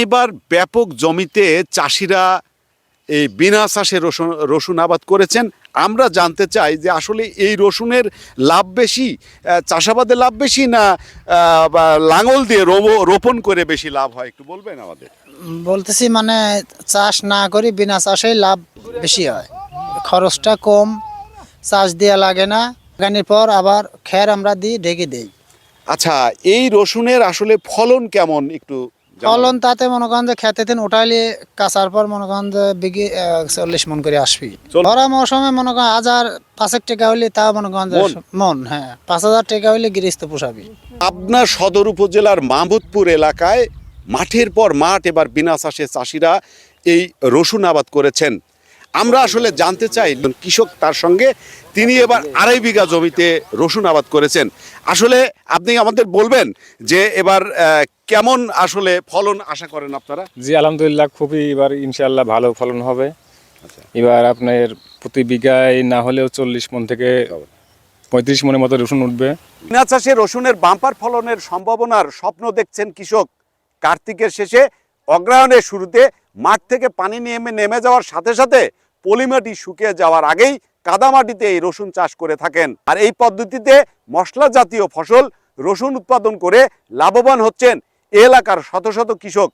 এবার ব্যাপক জমিতে চাষিরা এই বিনা চাষে রসুন আবাদ করেছেন। আমরা জানতে চাই যে আসলে এই রসুনের লাভ বেশি, চাষাবাদে লাভ বেশি, না বা লাঙল দিয়ে রোপণ করে বেশি লাভ হয়, একটু বলবেন আমাদের? বলতেছি মানে চাষ না করি বিনা চাষেই লাভ বেশি হয়, খরচটা কম, চাষ দেওয়া লাগে না, লাগানোর পর আবার খ্যার আমরা দিই, ঢেকে দেই। আচ্ছা, এই রসুনের আসলে ফলন কেমন একটু জানাবেন? ফলন তাতে মনে করেন যে খেতে দিন উঠাইলে কাঁচার পর মনে করেন যে বিঘে 40 মন করে আসবি। খরা মৌসুমে মনে করেন 1000-5 টাকা হইলে তা মনে করেন যে মন, হ্যাঁ 5000 টাকা হইলে গৃহস্থ পোষাবি। পাবনা সদর উপজেলার মাহমুদপুর এলাকায় মাঠের পর মাঠ এবার বিনা চাষে চাষিরা এই রসুন আবাদ করেছেন। আমরা আসলে জানতে চাই কৃষক, তার সঙ্গে তিনি এবার 2.5 বিঘা জমিতে রসুন আবাদ করেছেন। আসলে আপনি আমাদের বলবেন যে এবার কেমন আসলে ফলন আশা করেন আপনারা? জি আলহামদুলিল্লাহ, খুবই এবার ইনশাআল্লাহ ভালো ফলন হবে। এবার আপনার প্রতি বিঘায় না হলেও 40 মন থেকে 35 মনের মতো রসুন উঠবে। বিনা চাষে রসুনের বাম্পার ফলনের সম্ভাবনার স্বপ্ন দেখছেন কৃষক। কার্তিকের শেষে অগ্রহায়ণের শুরুতে মাঠ থেকে পানি নেমে যাওয়ার সাথে সাথে পলিমাটি শুকিয়ে যাওয়ার আগেই কাদামাটিতে এই রসুন চাষ করে থাকেন। আর এই পদ্ধতিতে মশলা জাতীয় ফসল রসুন উৎপাদন করে লাভবান হচ্ছেন এ এলাকার শত শত কৃষক।